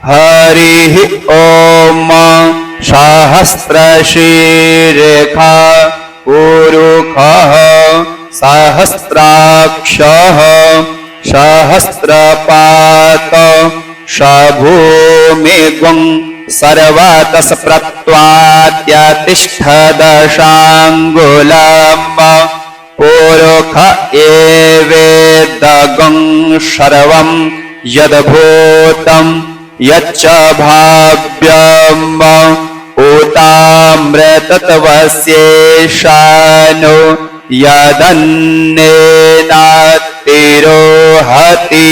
हरिः ॐ सहस्रशीर्षः पुरुषः सहस्राक्षः सहस्रपात शभूमिगुं सर्वतस्प्रत्वात्यतिष्ठदशाङ्गुलम् पुरुष एवेदगं सर्वं यद्भूतं यच्च भाव्यम् उतामृतत्वस्येषानो यदन्नेनातिरोहति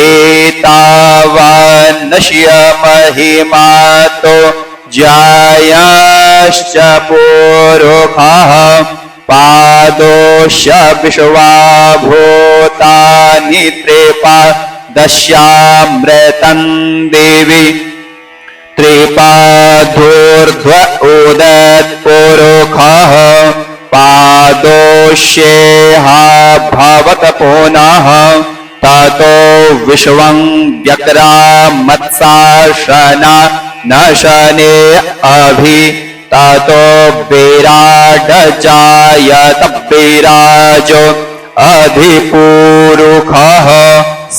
एतावान्नश्य महिमातो जायाश्च पुरुषः पादोश्च विश्वाभूतानि त्रिपादस्यामृतं देवी त्रिपादोर्ध्व उदत्पुरुषः पादोष्येहा भवत पुनः ततो विश्वं व्यक्रामत्साशना न शने अभि ततो विराट जायत विराजो अधिपुरुषः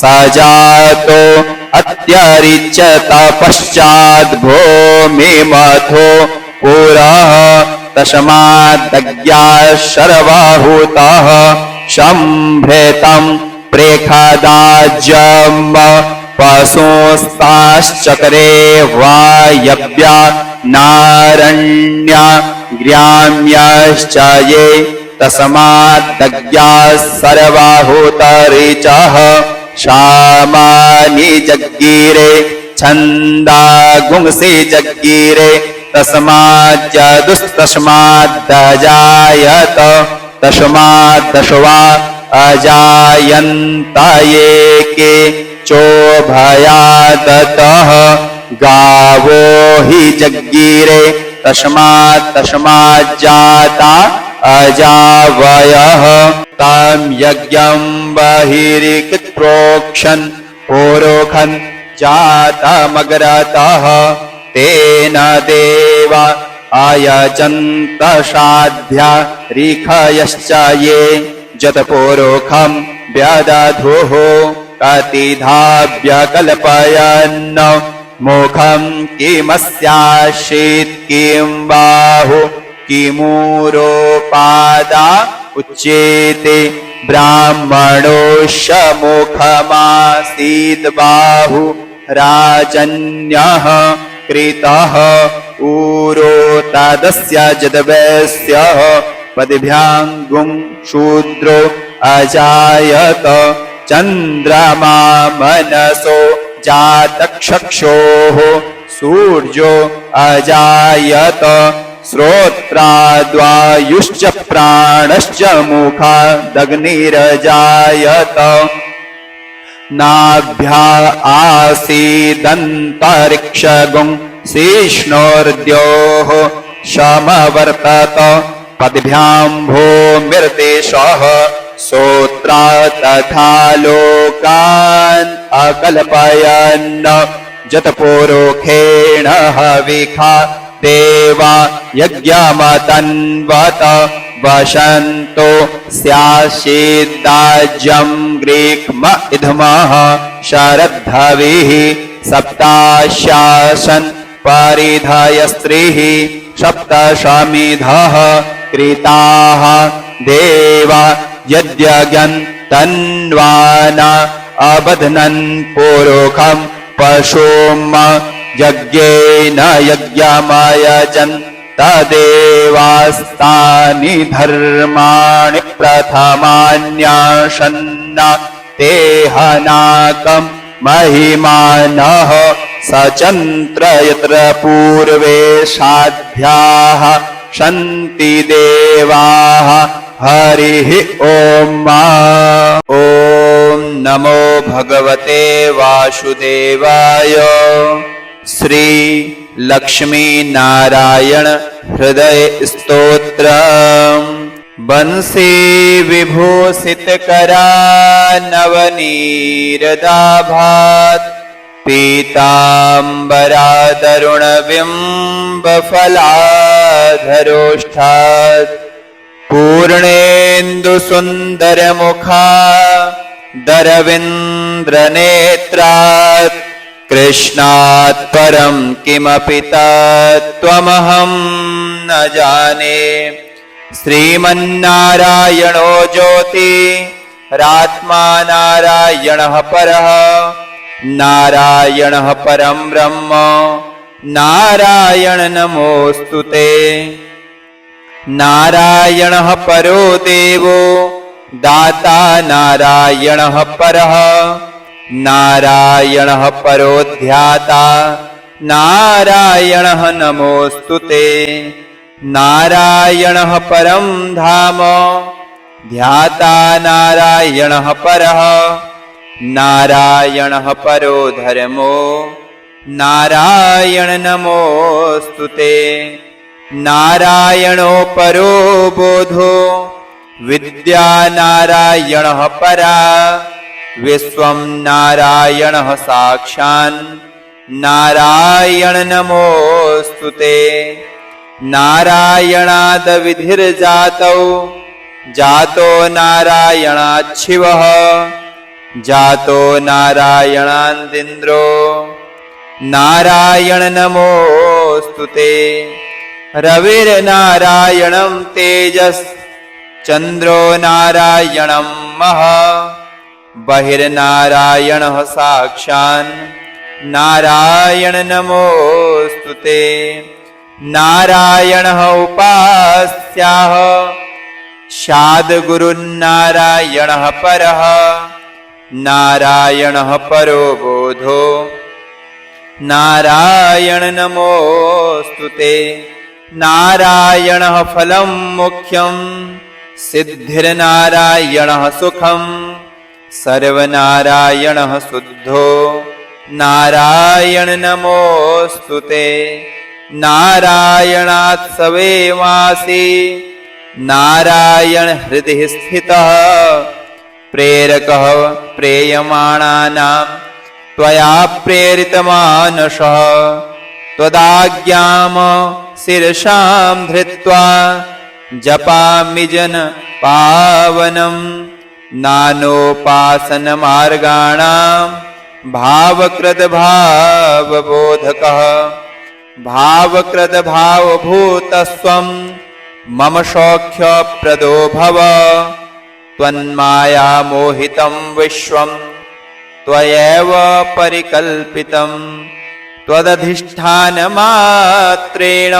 सजातो अत्यरिच्यत पश्चात् भूमिमथो पुरः तस्मादज्ञाः सर्वभूतः सम्भृतं प्रेखदाज्यम् पशुस्ताश्चक्रे वायव्या नारण्या ग्राम्याश्च ये तस्मादज्ञाः सर्वभूतऋचः सामानि जग्गिरे छन्दागुंसि जग्गिरे तस्माज्जदुस्तस्माद्दजायत तस्माद्दशवा अजायन्त एके चोभयादतः गावो हि जग्गिरे तस्माज्जाता अजावयः तां यज्ञं बहिरिक्प्रोक्षन् पुरुषन् जातमग्रतः तेन देवा आयजन्त साध्या ऋषयश्च ये जतपुरुषं व्यदधुः कतिधाव्यकल्पयन् मुखं किमस्यासीत् किं बाहु किमूरोपादा उच्येते ब्राह्मणोश्च मुखमासीत् बाहु राजन्यः कृतः ऊरो तदस्य जदवैस्यः पद्भ्याङ्गुं शूद्रो अजायत चन्द्रमा मनसो जातचक्षोः सूर्यो अजायत श्रोत्राद्वायुश्च प्राणश्च मुखादग्निरजायत नाभ्या आसीदन्तरिक्षगुं शिष्णोर्द्योः समवर्तत पद्भ्यां भूमिर्देशः श्रोत्रा तथा लोकान् अकल्पयन् जतपुरुषेण हविखा देवा यज्ञमतन्वत वसन्तो स्यासीद्दाज्यं ग्रीक्म इधमः शरद्धविः सप्ताशासन् परिधाय स्त्रीः सप्तशमिधः कृताः देवा यद्यज्ञन् तन्वाना अबध्नन् पुरुषं पशुं यज्ञेन यज्ञमयजन् तदेवास्तानि धर्माणि प्रथमान्यासन्न ते हनाकं महिमानः सचन्त्र यत्र पूर्वे साध्याः सन्ति देवाः हरिः ॐ नमो भगवते वासुदेवाय। श्री लक्ष्मी नारायण हृदय स्तोत्र। बंसी विभूषित करा नवनीरदाभात पीताम्बरादरुणबिम्बफलाधरोष्ठात् पूर्णेन्दुसुन्दरमुखा दरविन्द्रनेत्रात् कृष्णात् परं किमपि तत्त्वमहं न जाने। श्रीमन्नारायणो ज्योति रात्मा नारायणः परः नारायणः परं ब्रह्म नारायण नमोऽस्तुते। नारायणः परो देवो दाता नारायणः परः नारायणः परो ध्याता नारायणः नमोऽस्तुते। नारायणः परं धाम ध्याता नारायणः परः नारायणः परो धर्मो नारायण नमोऽस्तुते। नारायणो परो बोधो विद्या नारायणः परा विश्वं नारायणः साक्षान् नारायण नमोऽस्तुते। नारायणाद विधिर्जातौ जातो नारायणाच्छिवः जातो नारायणादिन्द्रो नारायण नमोऽस्तुते। रविर्नारायणं तेजस् चन्द्रो नारायणं महः बहिर्नारायणः साक्षान् नारायण नमोऽस्तुते। नारायणः उपास्याः शाद्गुरुन्नारायणः परः नारायणः परो बोधो नारायण नमोऽस्तुते। नारायणः फलं मुख्यं सिद्धिर्नारायणः सुखं सर्वनारायणः शुद्धो नारायण नमोऽस्तुते। नारायणात् सवेमासि नारायण हृदि स्थितः प्रेरकः प्रेयमाणानां त्वया प्रेरितमानसः त्वदाज्ञां शिरसां धृत्वा जपामि जन पावनं नानोपासनमार्गाणां भावकृद्भावबोधकः भावकृद्भावभूतस्त्वं मम सौख्यप्रदो भव। त्वन्माया मोहितं विश्वं त्वयैव परिकल्पितं त्वदधिष्ठानमात्रेण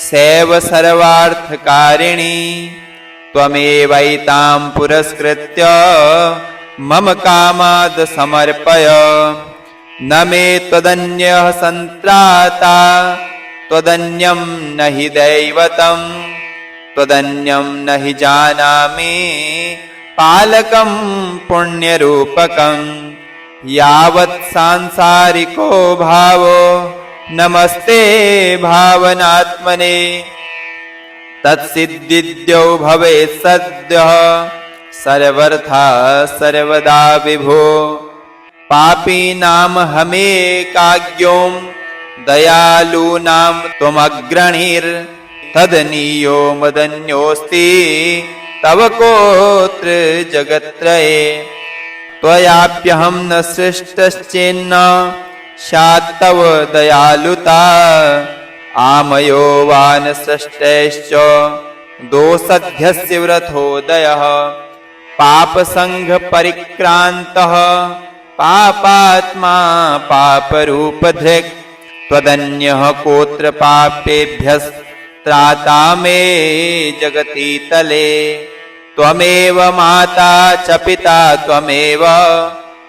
सैव सर्वार्थकारिणी त्वमेवैतां पुरस्कृत्य मम कामाद समर्पय। न मे त्वदन्यः सन्त्राता त्वदन्यं न हि दैवतं त्वदन्यं न हि जानामि पालकं पुण्यरूपकं। यावत् सांसारिको भावो नमस्ते भावनात्मने तत्सिद्धिद्यौ भवेत् सद्यः सर्वथा सर्वदा विभो। पापीनां हमेकाज्ञों दयालूनां त्वमग्रणीर्तदनीयो मदन्योऽस्ति तव कोत्र जगत्त्रये। त्वयाप्यहं न सृष्टश्चेन्न स्यात् तव दयालुता आमयो वा न सृष्टश्च दोषध्यस्य व्रथोदयः। पापसङ्घपरिक्रान्तः पापात्मा पापरूपधृक् त्वदन्यः कोत्र पापेभ्यस्त्राता मे जगति तले। त्वमेव माता च पिता त्वमेव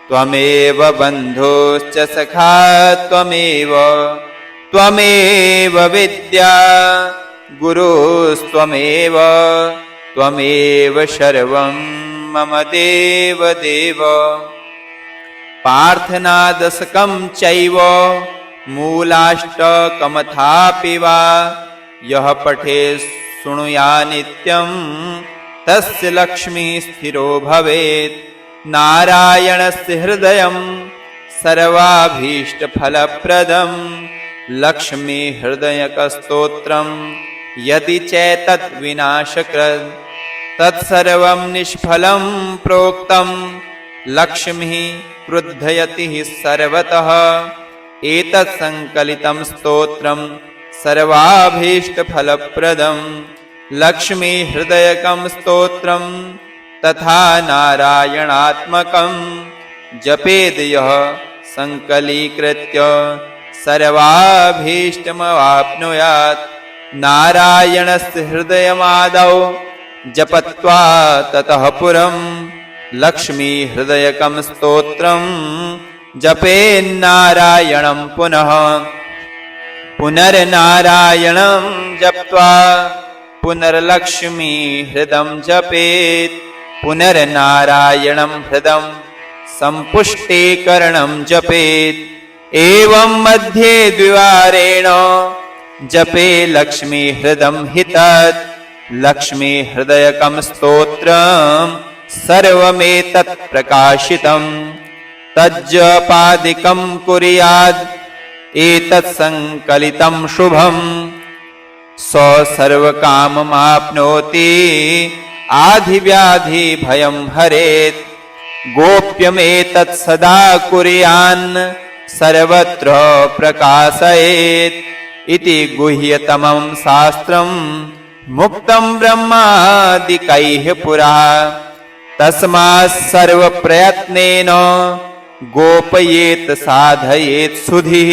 त्वमेव बन्धुश्च सखा त्वमेव त्वमेव विद्या गुरुस्त्वमेव त्वमेव सर्वं मम देव देव। प्रार्थनादशकं चैव मूलाष्टकमथापि वा यः पठेत् शृणुयात् नित्यं तस्य लक्ष्मी स्थिरो भवेत्। नारायणस्य हृदयं सर्वाभीष्टफलप्रदं लक्ष्मीहृदयकस्तोत्रं यदि चैतद्विनाशकृत् तत्सर्वं निष्फलं प्रोक्तं लक्ष्मीः क्रुद्धयति हि सर्वतः एतत् संकलितं स्तोत्रं सर्वाभीष्टफलप्रदं लक्ष्मीहृदयकं स्तोत्रं तथा नारायणात्मकं जपेद यः संकलीकृत्य सर्वाभीष्टमवाप्नुयात् नारायणस्य हृदयमादौ जपत्वा ततः पुरं लक्ष्मीहृदयकं स्तोत्रं जपेन्नारायणं पुनः पुनर्नारायणं जप्त्वा पुनर्लक्ष्मीहृदं जपेत् पुनर्नारायणं हृदं सम्पुष्टीकरणं जपेत् एवं मध्ये द्विवारेण जपे लक्ष्मीहृदं हि तत् लक्ष्मीहृदयकं स्तोत्रं सर्वमेतत् प्रकाशितं तज्जपादिकं कुर्यात् एतत् संकलितं शुभं स सर्वकाममाप्नोति आधिव्याधिभयं हरेत् गोप्यमेतत् सदा कुर्यान् सर्वत्र प्रकाशयेत् इति गुह्यतमं शास्त्रं मुक्तं ब्रह्मादिकैः पुरा तस्मात् सर्वप्रयत्नेन गोपयेत् साधयेत् सुधिः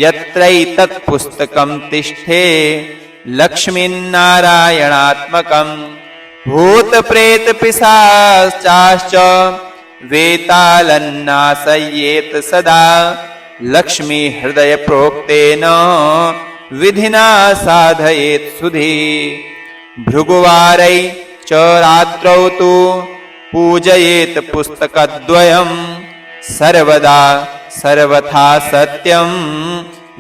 यत्रैतत् पुस्तकं तिष्ठे लक्ष्मीनारायणात्मकं भूतप्रेतपिशाचाश्च वेतालन्नाशयेत् सदा लक्ष्मीहृदयप्रोक्तेन विधिना साधयेत् सुधि भृगुवारै च रात्रौ तु पूजयेत् पुस्तकद्वयं सर्वदा सर्वथा सत्यं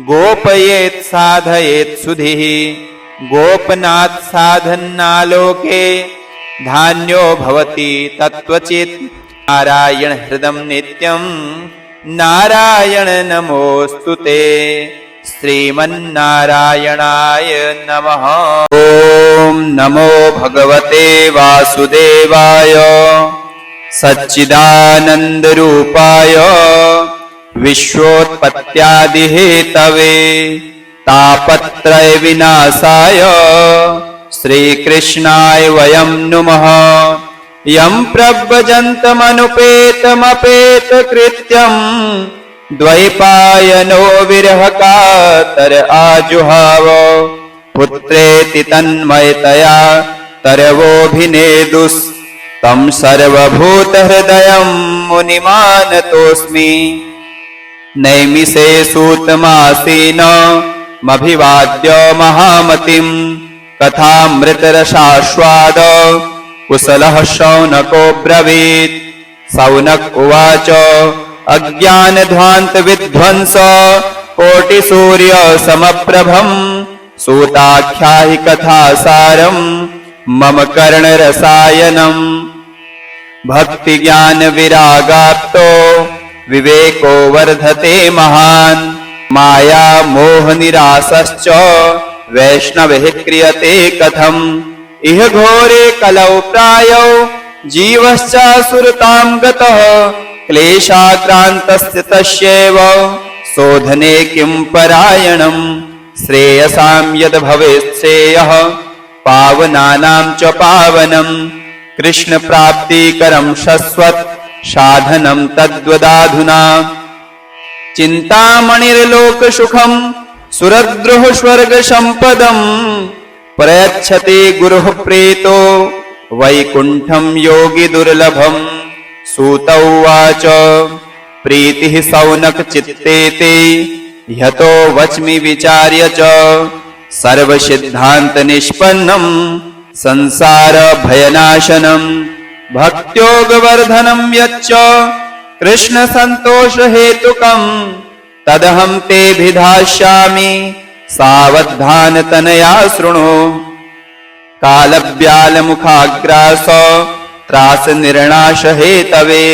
गोपयेत् साधयेत् सुधिः गोपनात् साधनालोके धान्यो भवति तत्त्वचित् नारायण हृदं नित्यं नारायण नमोस्तुते श्रीमन्नारायणाय नमः। ओम नमो भगवते वासुदेवाय सच्चिदानन्दरूपाय विश्वोत्पत्त्यादिहेतवे तापत्रय विनाशाय श्रीकृष्णाय वयं नुमः। यं प्रव्रजन्तमनुपेतमपेतकृत्यं द्वैपायनो विरहकातर आजुहाव पुत्रेति तन्मयतया तरवोऽभिनेदुस् तं सर्वभूतहृदयं मुनिमानतोऽस्मि। नैमिषे सूतमासीनमभिवाद्य महामतिं कथामृतरसास्वाद कुशलः शौनको ब्रवीत्। शौनक उवाच अज्ञानध्वान्तविध्वंस कोटिसूर्यसमप्रभं सूताख्याहि कथासारं मम कर्णरसायनम्। भक्तिज्ञानविरागाप्तो विवेको वर्धते महान् माया मोहनिरासश्च वैष्णवैः क्रियते कथम्। इह घोरे कलौ प्रायौ जीवश्चासुरतां गतः क्लेशाक्रान्तस्य तस्यैव शोधने किं परायणम्। श्रेयसां यद् भवेत् श्रेयः पावनानां च पावनम् कृष्णप्राप्तिकरं शश्वत् साधनं तद्वदाधुना। चिन्तामणिर्लोकसुखं सुरद्रुः स्वर्गसम्पदम् प्रयच्छति गुरुः प्रीतो वैकुण्ठं योगी दुर्लभम्। सूत उवाच प्रीतिः शौनकचित्ते ह्यतो वच्मि विचार्य च सर्वसिद्धान्तनिष्पन्नं संसारभयनाशनं भक्त्योगवर्धनं यच्च कृष्णसन्तोषहेतुकं तदहं तेऽभिधास्यामि सावधानतनया शृणु। कालव्यालमुखाग्रास त्रासनिर्णाशहेतवे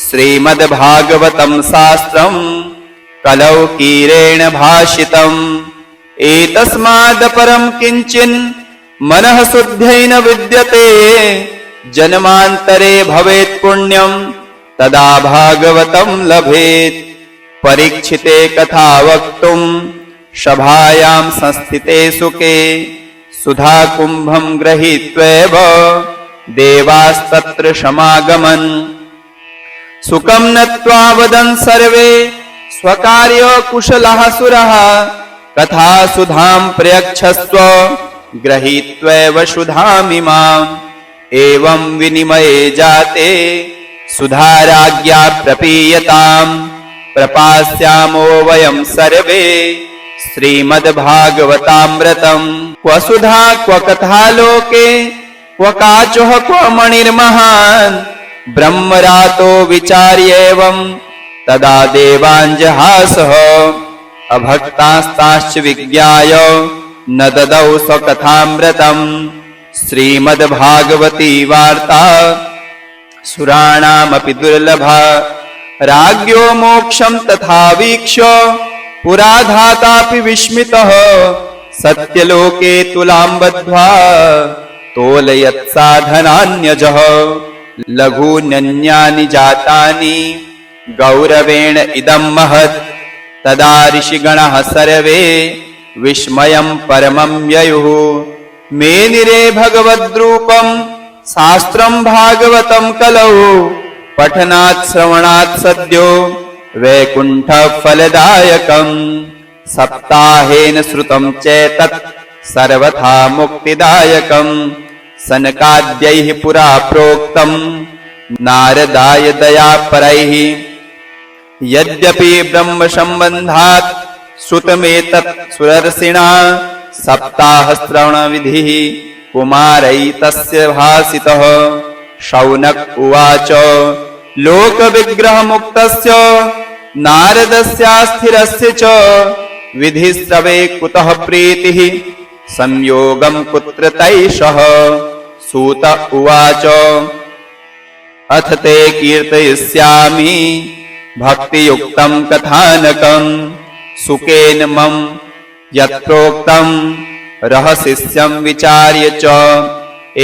श्रीमद्भागवतं शास्त्रम् कलौकीरेण भाषितम् एतस्मादपरं किञ्चिन् मनः शुद्ध्यै न विद्यते जन्मान्तरे भवेत् पुण्यं तदा भागवतं लभेत् परीक्षिते कथा वक्तुं सभायां संस्थिते सुखे सुधा कुम्भं गृहीत्वैव देवास्तत्र समागमन् सुखं नत्वा वदन् सर्वे स्वकार्य कुशलः सुरः कथा सुधां प्रयच्छस्व गृहीत्वैव सुधामिमाम् एवं विनिमये जाते सुधाराज्ञा प्रपीयताम् प्रपास्यामो वयं सर्वे श्रीमद्भागवतामृतम् क्व सुधा क्व कथा लोके क्व काचः क्व मणिर्महान् ब्रह्मरातो विचार्येवम् तदा देवाञ्जहासः अभक्तास्ताश्च विज्ञाय न ददौ स्वकथामृतम् श्रीमद्भागवती वार्ता सुराणामपि दुर्लभा राज्ञो मोक्षं तथा वीक्ष्य पुराधातापि विस्मितः सत्यलोके तुलां बद्ध्वा तोलयत्साधनान्यजः लघून्यन्यानि जातानि गौरवेण इदं महत् तदा ऋषिगणः सर्वे विस्मयं परमं ययुः मेनिरे भगवद्रूपं शास्त्रं भागवतं कलौ पठनात् श्रवणात् सद्यो वैकुण्ठफलदायकम् सप्ताहेन श्रुतं चेतत् सर्वथा मुक्तिदायकम् सनकाद्यैः पुरा प्रोक्तम् नारदाय दयापरैः यद्यपि ब्रह्म सम्बन्धात् श्रुतमेतत् सुरर्षिणा सप्ताहश्रवणविधिः कुमारैतस्य भासितः शौनक उवाच लोकविग्रहमुक्तस्य नारदस्यास्थिरस्य च विधिश्रवे कुतः प्रीतिः संयोगं कुत्र तैषः सूत उवाच अथ ते कीर्तयिष्यामि भक्तियुक्तं कथानकं सुकेन मम यत्प्रोक्तं रहस्यं विचार्य च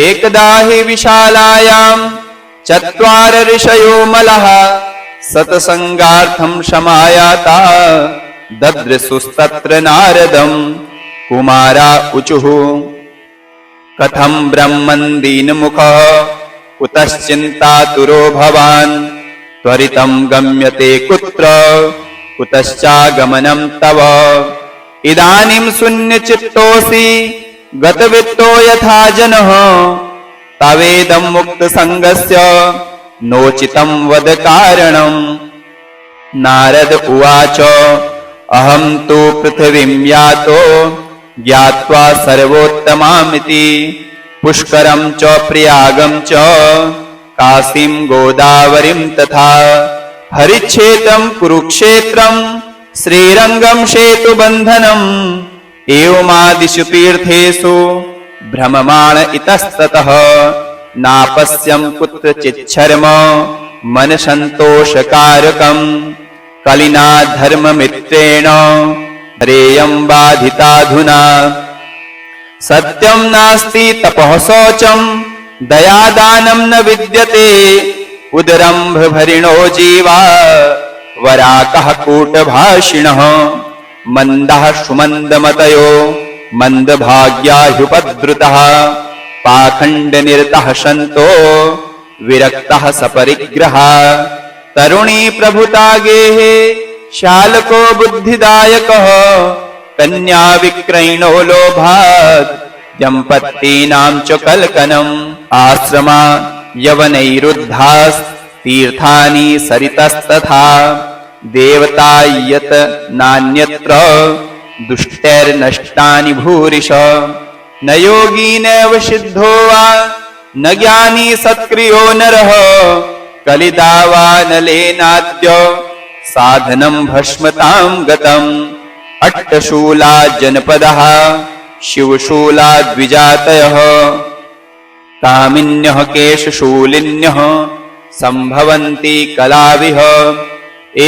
एकदा हि विशालायां चत्वार ऋषयो मलः सत्संगार्थं समायाता ददृशुस्तत्र नारदं कुमारा ऊचुः कथं ब्रह्मन् दीनमुखः कुतश्चिन्तातुरो भवान् त्वरितं गम्यते कुत्र कुतश्चागमनं तव इदानीं शून्यचित्तोऽसि गतवित्तो यथा जनः तवेदं मुक्तसङ्गस्य नोचितं वद कारणम् नारद उवाच अहं तु पृथिवीं यातो ज्ञात्वा सर्वोत्तमामिति पुष्करं च प्रयागं च काशीं गोदावरीं तथा हरिक्षेत्रं कुरुक्षेत्रं श्रीरङ्गं सेतुबन्धनम् एवमादिषु तीर्थेषु भ्रममाण इतस्ततः नापश्यं कुत्रचिच्छर्म मनसन्तोषकारकम् कलिना धर्ममित्रेण हरेयं बाधिताधुना सत्यं नास्ति तपः शौचं दयादानं न विद्यते उदरम्भभरिणो जीवा वराकः कूटभाषिणः मन्दः सुमन्दमतयो मन्दभाग्या ह्युपद्रुतः पाखण्डनिरतः सन्तो विरक्तः सपरिग्रहः तरुणी प्रभुता गेहे शालको बुद्धिदायकः कन्या विक्रयणो लोभात् दम्पतीनां च कल्कनम् आश्रमा यवनैरुद्धास्तीर्थानि सरितस्तथा देवता यत् नान्यत्र दुष्टैर्नष्टानि भूरिश न योगी नैव सिद्धो वा न ज्ञानी सत्क्रियो नरः कलिदावानलेनाद्य साधनं भस्मतां गतम् अट्टशूला जनपदः शिवशूला द्विजातयः कामिन्यः केशशूलिन्यः संभवन्ति कलाविह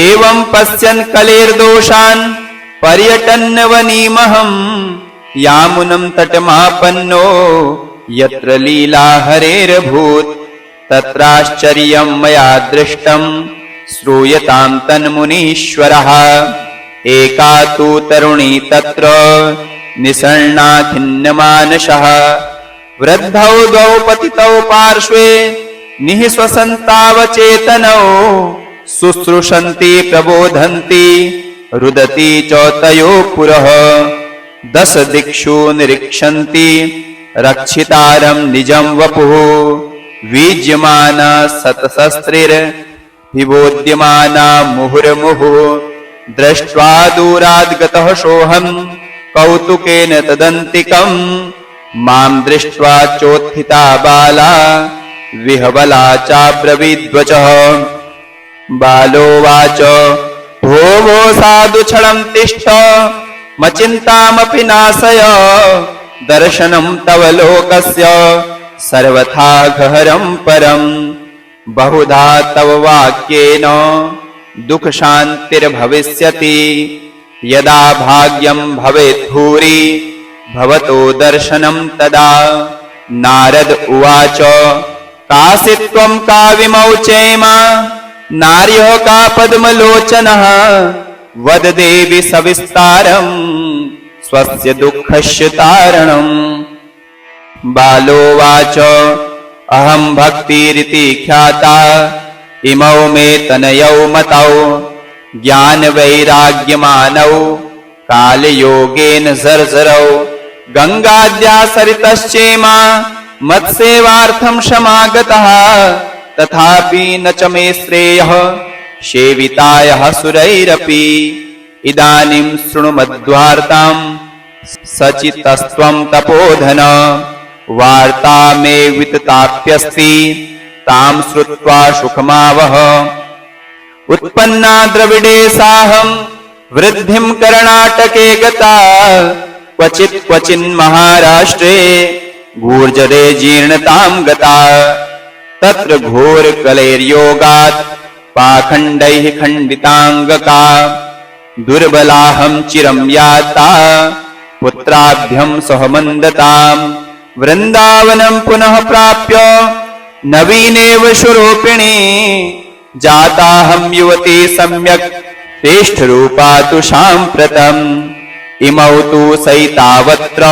एवं पश्यन् कलेर्दोषान् पर्यटन्वनीमहं यामुनं तटमापन्नो यत्र लीला हरेरभूत् तत्राश्चर्यं मया दृष्टं श्रूयतां तन्मुनीश्वरः एका तु तरुणी तत्र निसन्ना खिन्नमानसः वृद्धौ द्वौ पतितौ पार्श्वे निःश्वसन्तावचेतनौ शुश्रूषन्ति प्रबोधन्ति रुदति च तयोः पुरः दश दिक्षु निरीक्षन्ति रक्षितारं निजं वपुः वीज्यमाना शतशस्त्रिर्विबोध्यमाना मुहुर्मुहुः दृष्ट्वा दूराद् गतः सोऽहं कौतुकेन तदन्तिकम् मां दृष्ट्वा चोत्थिता बाला विह्वला चाब्रवीद्वचः बालोवाच भो भो साधु क्षणं तिष्ठ मचिन्तामपि नाशय दर्शनं तव लोकस्य सर्वथा गहरं परम् बहुधा तव वाक्येन दुःखशान्तिर्भविष्यति यदा भाग्यं भवेत् भूरि भवतो दर्शनं तदा नारद उवाच कासि त्वं का विमौचेमा नार्यः का पद्मलोचनः वद देवि सविस्तारं स्वस्य दुःखस्य तारणम् बालोवाच अहं भक्तिरिति ख्याता इमौ मे तनयौ मतौ ज्ञानवैराग्यमानौ कालयोगेन जर्जरौ गंगाद्या सरितश्चेमा मत्सेवार्थं समागतः तथापि न च मे श्रेयः सेवितायः सुरैरपि इदानीं शृणु मद्वार्तां सचितस्त्वं तपोधन वार्ता मे वितताप्यस्ति तां श्रुत्वा सुखमावह उत्पन्ना द्रविडे साहं वृद्धिं कर्णाटके गता क्वचित् क्वचिन् महाराष्ट्रे गुर्जरे जीर्णतां गता तत्र घोरकलैर्योगात् पाखण्डैः खण्डिताङ्गका दुर्बलाहं चिरं याता पुत्राभ्यं सह मन्दताम् वृन्दावनं पुनः प्राप्य नवीनेव स्वरूपिणी जाताहं युवती सम्यक् श्रेष्ठरूपा तु साम्प्रतम् इमौ तु सैतावत्र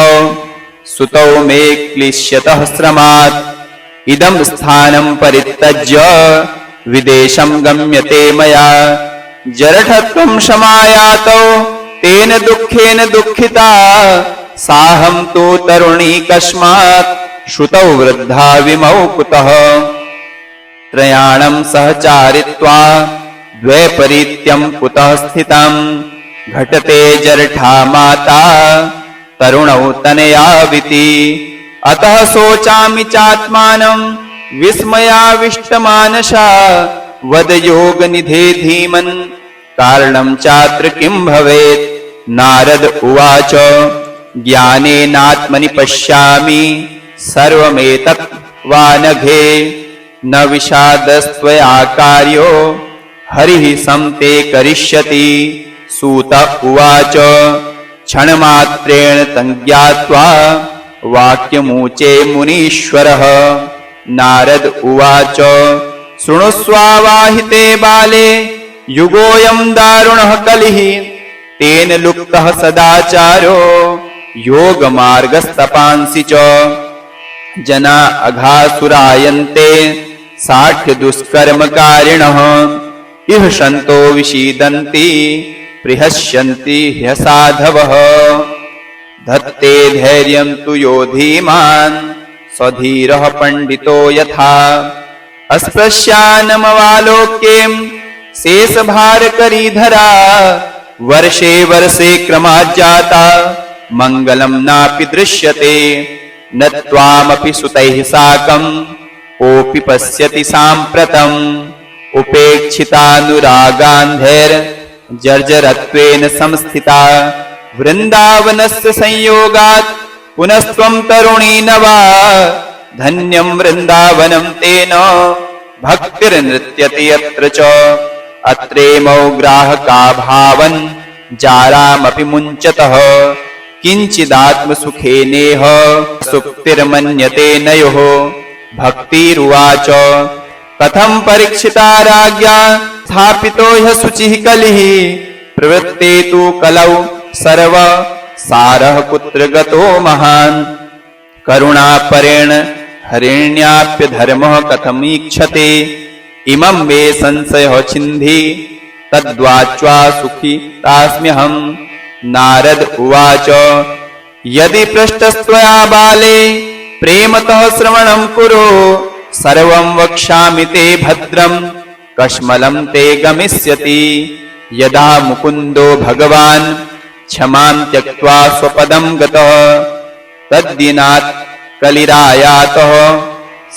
सुतौ मे क्लिश्यतः श्रमात् इदं स्थानं परित्यज्य विदेशं गम्यते मया जरठत्वं समायातौ तेन दुःखेन दुःखिता साहं तु तरुणी कस्मात् श्रुतौ वृद्धा विमौ कुतः त्रयाणं सहचारित्वा द्वैपरीत्यं कुतः स्थितं घटते जरठा माता तरुणौ तनयाविति अतः शोचामि चात्मानं विस्मयाविष्टमानसा वद योगनिधे धीमन् कारणं चात्र किं भवेत् नारद उवाच ज्ञानेनात्मनि पश्यामि सर्वमेतत् वानघे न विषादस्त्वया कार्यो हरिः संते करिष्यति सूत उवाच क्षणमात्रेण तं ज्ञात्वा वाक्यमुचे मुनीश्वरः नारद उवाच शृणुष्वावाहिते बाले युगोऽयं दारुणः कलिः तेन लुप्तः सदाचारो योगमार्गस्तपांसि च जना अघासुरायन्ते साठ्य दुष्कर्मकारिणः इह सन्तो विषीदन्ति प्रहस्यन्ति ह्यसाधवः धत्ते धैर्यं तु यो धीमान् स्वधीरः पंडितो यथा अस्पृश्यानमवालोक्यें शेषभारकरीधरा वर्षे वर्षे क्रमाज्जाता मंगलं नापि दृश्यते न त्वामपि सुतैः साकं कोऽपि पश्यति साम्प्रतम् उपेक्षितानुरागान्धैर्जर्जरत्वेन संस्थिता वृन्दावनस्य संयोगात् पुनस्त्वं तरुणी नवा धन्यं वृन्दावनं तेन भक्तिर्नृत्यति यत्र च अत्रेमौ ग्राहका भावन् जारामपि मुञ्चतः किञ्चिदात्मसुखेनेह सुप्तिर्मन्यते नयोः। भक्तिरुवाच कथं परीक्षिता राज्ञा स्थापितो ह्य शुचिः कलिः प्रवृत्ते तु कलौ सर्व सारः कुत्र गतो महान् करुणापरेण हरिण्याप्य धर्मः कथमीक्षते इमं मे संशयः छिन्धि तद्वाच्वा सुखी तास्म्यहम्। नारद उवाच यदि पृष्टस्त्वया बाले प्रेमतः श्रवणं कुरु सर्वं वक्ष्यामि ते भद्रं कश्मलं ते गमिष्यति। यदा मुकुन्दो भगवान् क्षमां त्यक्त्वा स्वपदं गतः तद्दिनात् कलिरायातः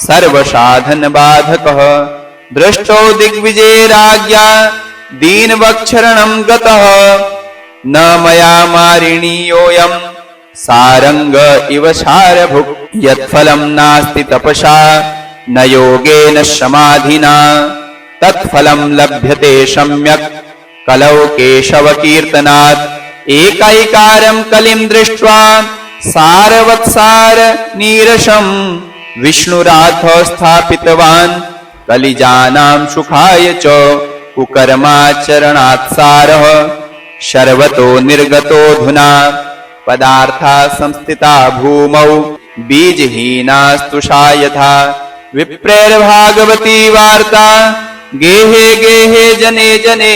सर्वसाधनबाधकः दृष्टो दिग्विजये राज्ञा दीनवत्सरणं गतः न मया मारिणीयोऽयं सारंग इव सारभुक् यत्फलं नास्ति तपसा न योगेन समाधिना तत्फलं लभ्यते सम्यक् कलौ केशव कीर्तनात्। एकैकारं कलिं दृष्ट्वा सारवत्सार नीरसं विष्णुराथ स्थापितवान् कलिजानां सुखाय च कुकर्माचरणात् सारः शर्वतो निर्गतोऽधुना पदार्था संस्थिता भूमौ बीजहीनास्तु सा यथा। विप्रैर्भागवती वार्ता गेहे गेहे जने जने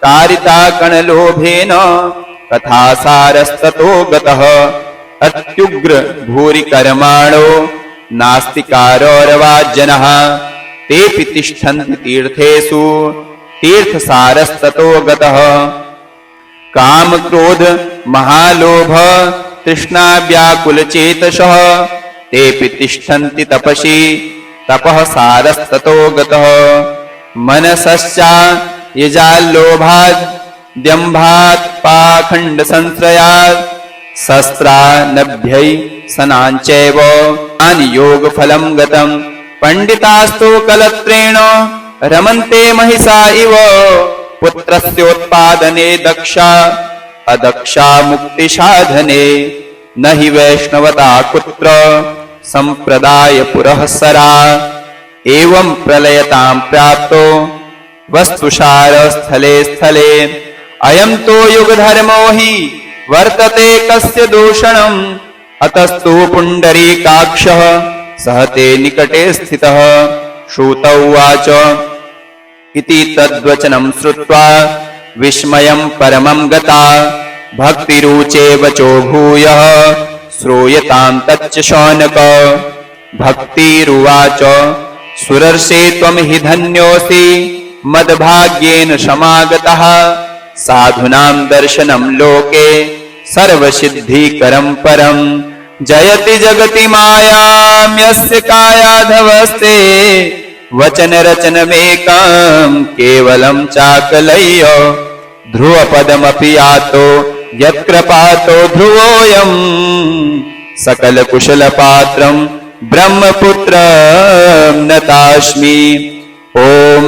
कारिता कणलोभेन कथासारस्ततो गतः अत्युग्र भूरि कर्माणो नास्तिकारौरवाज्जनः तेऽपि तिष्ठन्ति तीर्थेषु तीर्थसारस्ततो गतः। काम क्रोध महालोभ तृष्णा व्याकुल चेतसः तेऽपि तिष्ठन्ति तपसि तपः सारस्ततो गतः। मनसश्चा यजाल्लोभाद् द्यम्भात् पाखण्ड संश्रयात् शस्त्रानभ्यै सनाञ्चैव योग फलं पंडितास्तु कलत्रेण रमन्ते महिषा इव पुत्रस्योत्पादने दक्षा अदक्षा मुक्ति साधने न हि वैष्णवता कुत्र संप्रदाय पुरःसरा एवं प्रलयतां प्राप्तो वस्तुसार स्थले स्थले अयं तो युगधर्मो हि वर्तते कस्य दूषणम् अतस्तु पुण्डरीकाक्षः सहते निकटे स्थितः श्रुतौ उवाच इति तद्वचनं श्रुत्वा विस्मयं परमं गता भक्तिरुचे वचो भूयः श्रूयतां तच्च शौनक। भक्तिरुवाच सुरर्षे त्वं हि धन्योऽसि मद्भाग्येन समागतः साधूनां दर्शनं लोके सर्वसिद्धिकरं परं जयति जगति मायां यस्य कायाधवस्ते वचन रचनमेकं केवलं चाकलय्य ध्रुवपदमपि यातो यत्कृपातो ध्रुवोऽयं सकलकुशलपात्रं ब्रह्मपुत्रं नतास्मि। ओम